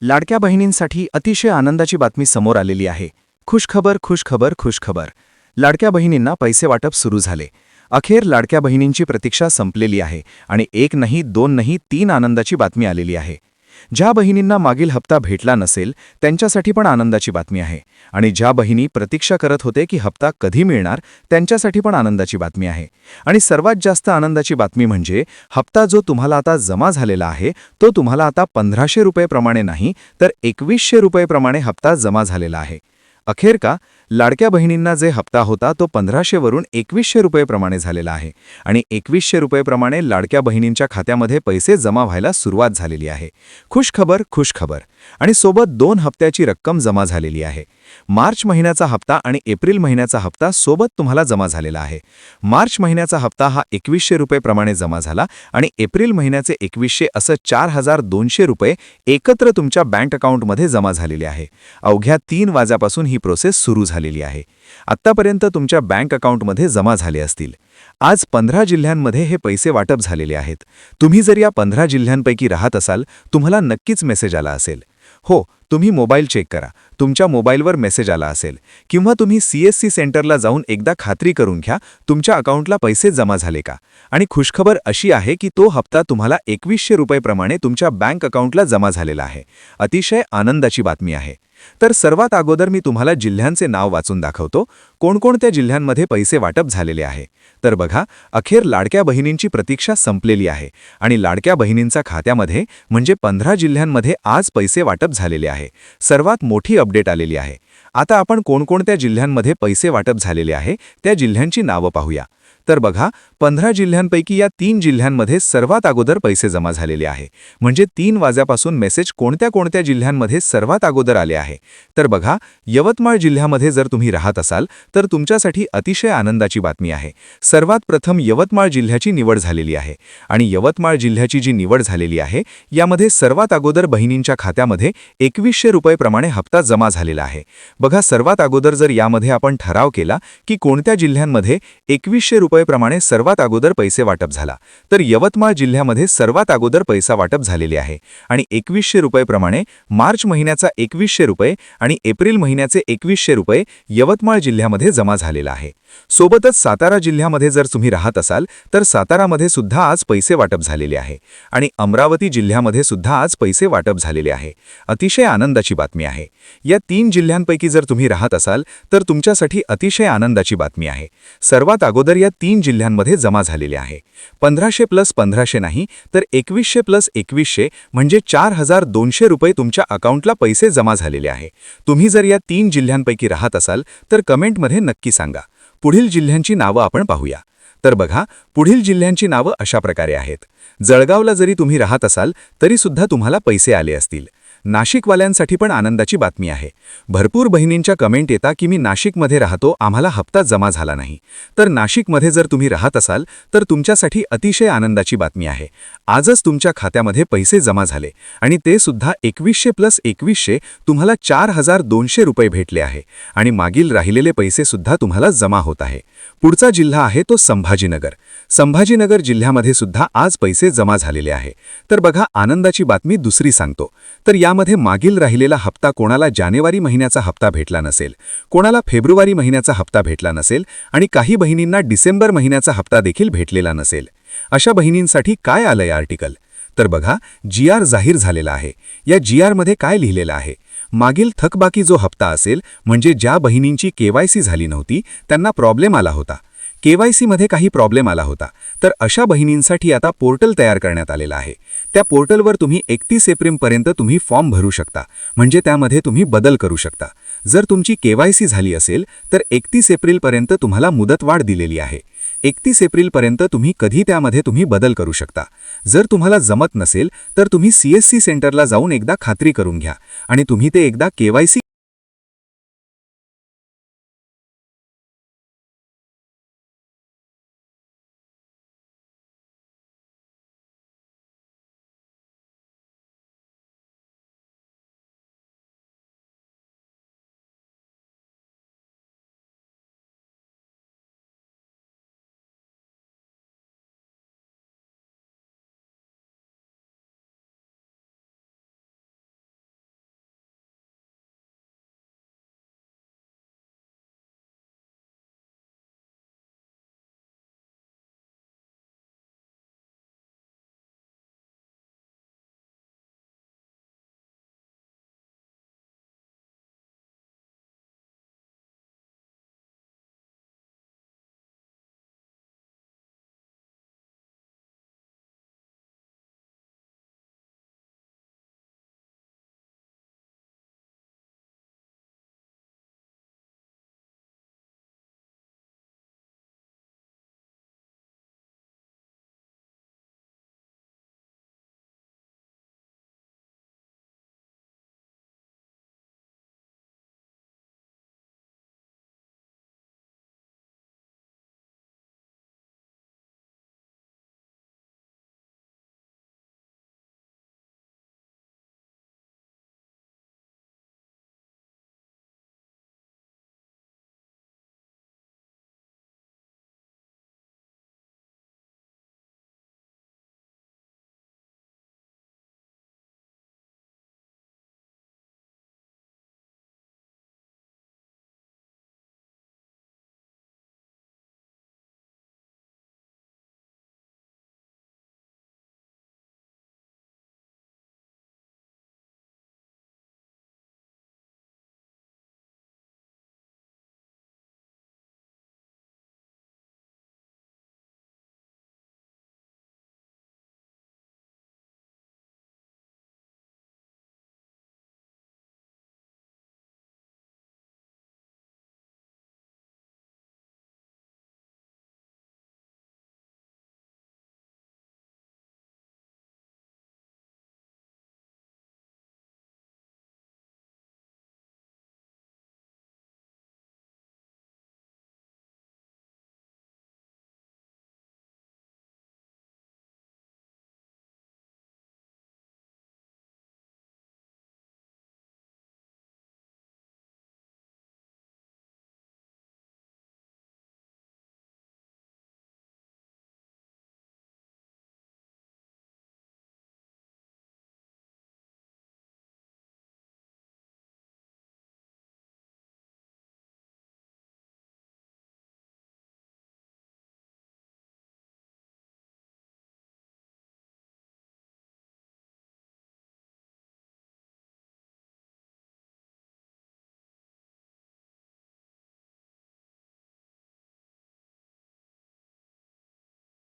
लाडक्या बहिणींसाठी अतिशय आनंदाची बातमी समोर आलेली आहे. खुशखबर खुशखबर खुशखबर. लाडक्या बहिणींना पैसे वाटप सुरू झाले. अखेर लाडक्या बहिणींची प्रतीक्षा संपलेली आहे आणि एक नाही दोन नाही तीन आनंदाची बातमी आलेली आहे. ज्या बहिणींना मागील हप्ता भेटला नसेल त्यांच्यासाठी पण आनंदाची बातमी आहे आणि ज्या बहिणी प्रतीक्षा करत होते की हप्ता कधी मिळणार त्यांच्यासाठी पण आनंदाची बातमी आहे. आणि सर्वात जास्त आनंदाची बातमी म्हणजे हप्ता जो तुम्हाला आता जमा झालेला आहे तो तुम्हाला आता 1500 रुपये प्रमाणे नाही तर 2100 रुपये प्रमाणे हप्ता जमा झालेला आहे. अखेर का लाडक्या बहिणींना जे हप्ता होता तो 1500 वरून 2100 रुपये प्रमाणे झालेला आहे आणि 2100 रुपये प्रमाणे लाडक्या बहिणींच्या खात्यामध्ये पैसे जमा व्हायला सुरुवात झालेली आहे. खुशखबर खुशखबर. आणि सोबत 2 हप्त्याची रक्कम जमा झालेली आहे. मार्च महिन्याचा हप्ता आणि एप्रिल महिन्याचा हप्ता सोबत तुम्हाला जमा झालेला आहे. मार्च महिन्याचा हप्ता हा 2100 रुपये प्रमाणे जमा झाला आणि एप्रिल महिन्याचे 2100 असं 4200 रुपये एकत्र तुमच्या बँक अकाउंटमध्ये जमा झालेले आहे. अवघ्या 3 वाजल्यापासून ही प्रोसेस सुरू झालेली आहे. आत्तापर्यंत तुमच्या बँक अकाउंटमध्ये जमा झाले असतील. आज 15 जिल्ह्यांमध्ये हे पैसे वाटप झालेले आहेत. तुम्ही जर या 15 जिल्ह्यांपैकी राहत असाल तुम्हाला नक्कीच मेसेज आला असेल. हो, तुम्ही मोबाईल चेक करा, तुमच्या मोबाईलवर मेसेज आला असेल किंवा तुम्ही CSC सेंटरला जाऊन एकदा खात्री करून घ्या तुमच्या अकाउंटला पैसे जमा झाले का. आणि खुशखबर अशी आहे की तो हप्ता तुम्हाला 2100 रुपये प्रमाणे तुमच्या बँक अकाउंटला जमा झालेला आहे. अतिशय आनंदाची बातमी आहे. तर सर्वात अगोदर मी तुम्हाला जिल्ह्यांचे नाव वाचून दाखवतो कोणकोणत्या जिल्ह्यांमध्ये पैसे वाटप झालेले आहे. तर बघा, अखेर लाडक्या बहिणींची प्रतीक्षा संपलेली आहे आणि लाडक्या बहिणींच्या खात्यामध्ये म्हणजे 15 जिल्ह्यांमध्ये आज पैसे वाटप झालेले आहे. सर्वात मोठी अपडेट आलेली आहे. आता आपण कोणकोणत्या जिल्ह्यांमध्ये पैसे वाटप झालेले आहे त्या जिल्ह्यांची नावं पाहूया. तर बघा, 15 जिल्ह्यांपैकी या 3 जिल्ह्यांमध्ये सर्वात अगोदर पैसे जमा झालेले आहे. म्हणजे 3 वाजल्यापासून मेसेज कोणत्या कोणत्या जिल्ह्यांमध्ये सर्वात अगोदर आले आहे. तर बघा, यवतमाळ जिल्ह्यामध्ये जर तुम्ही राहत असाल तर तुमच्यासाठी अतिशय आनंदाची बातमी आहे. सर्वात प्रथम यवतमाळ जिल्ह्याची निवड झालेली आहे आणि यवतमाळ जिल्ह्याची जी निवड झालेली आहे यामध्ये सर्वात अगोदर बहिणींच्या खात्यामध्ये 2100 रुपये प्रमाणे हप्ता जमा झालेला आहे. बघा, सर्वात अगोदर जर यामध्ये आपण ठराव केला की कोणत्या जिल्ह्यांमध्ये 2100 रुपये प्रमाणे सर्वात अगोदर पैसे वाटप झाला तर यवतमाळ जिल्ह्यामध्ये सर्वात अगोदर पैसा वाटप झालेले आहे आणि 2100 रुपये प्रमाणे मार्च महिन्याचा 2100 रुपये आणि एप्रिल महिन्याचे 2100 रुपये यवतमाळ जिल्ह्यामध्ये जमा झालेला आहे. सोबतच सातारा जिल्ह्यामध्ये जर तुम्ही राहत असाल तर सातारामध्ये सुद्धा आज पैसे वाटप झालेले आहे आणि अमरावती जिल्ह्यामध्ये सुद्धा आज पैसे वाटप झालेले आहे. अतिशय आनंदाची बातमी आहे. या 3 जिल्ह्यांपैकी जर तुम्ही राहत असाल तर तुमच्यासाठी अतिशय आनंदाची बातमी आहे. सर्वात अगोदर या 3 जिल्ह्यांमध्ये जमा झालेले आहे. 1500 + 1500 नाही तर 2100 + 2100 म्हणजे 4200 रुपये तुमच्या अकाउंटला पैसे जमा झालेले आहे. तुम्ही जर या 3 जिल्ह्यांपैकी राहत असाल तर कमेंटमध्ये नक्की सांगा. पुढील जिल्ह्यांची नावं आपण पाहूया. तर बघा, पुढील जिल्ह्यांची नावं अशा प्रकारे आहेत. जळगावला जरी तुम्ही राहत असाल तरी सुद्धा तुम्हाला पैसे आले असतील. नाशिकवाल्यांसाठी पण आनंदाची बातमी आहे. भरपूर बहिणींच्या कमेंट येतात की मी नाशिकमध्ये राहतो, आम्हाला हप्ता जमा झाला नाही. तर नाशिकमध्ये जर तुम्ही राहत असाल तर तुमच्यासाठी अतिशय आनंदाची बातमी आहे. आजच तुमच्या खात्यामध्ये पैसे जमा झाले आणि ते सुद्धा 2100 + 2100 तुम्हाला 4200 रुपये भेटले आहे आणि मागील राहिलेले पैसे सुद्धा तुम्हाला जमा होत आहे. पुढचा जिल्हा आहे तो संभाजीनगर. संभाजीनगर जिल्ह्यामध्ये सुद्धा आज पैसे जमा झालेले आहे. तर बघा, आनंदाची बातमी दुसरी सांगतो. तर यामध्ये मागील राहिलेला हप्ता कोणाला जानेवारी महिन्याचा हप्ता भेटला नसेल, कोणाला फेब्रुवारी महिन्याचा हप्ता भेटला नसेल आणि काही बहिणींना डिसेंबर महिन्याचा हप्ता देखील भेटलेला नसेल. अशा बहिणींसाठी काय आलंय आर्टिकल? तर बघा, GR जाहीर झालेला आहे. या GR मध्ये काय लिहिलेलं आहे? मागील थकबाकी जो हप्ता असेल म्हणजे ज्या बहिणींची KYC झाली नव्हती त्यांना प्रॉब्लेम आला होता, KYC मध्ये काही प्रॉब्लेम आला होता, तर अशा बहिणींसाठी आता पोर्टल तयार करण्यात आलेला आहे. त्या पोर्टलवर तुम्ही 31 एप्रिलपर्यंत तुम्ही फॉर्म भरू शकता, म्हणजे त्यामध्ये तुम्ही बदल करू शकता. जर तुमची KYC झाली असेल तर 31 एप्रिलपर्यंत तुम्हाला मुदतवाढ दिलेली आहे. 31 एप्रिलपर्यंत तुम्ही कधी त्यामध्ये तुम्ही बदल करू शकता. जर तुम्हाला जमत नसेल तर तुम्ही CSC सेंटरला जाऊन एकदा खात्री करून घ्या आणि तुम्ही ते एकदा KYC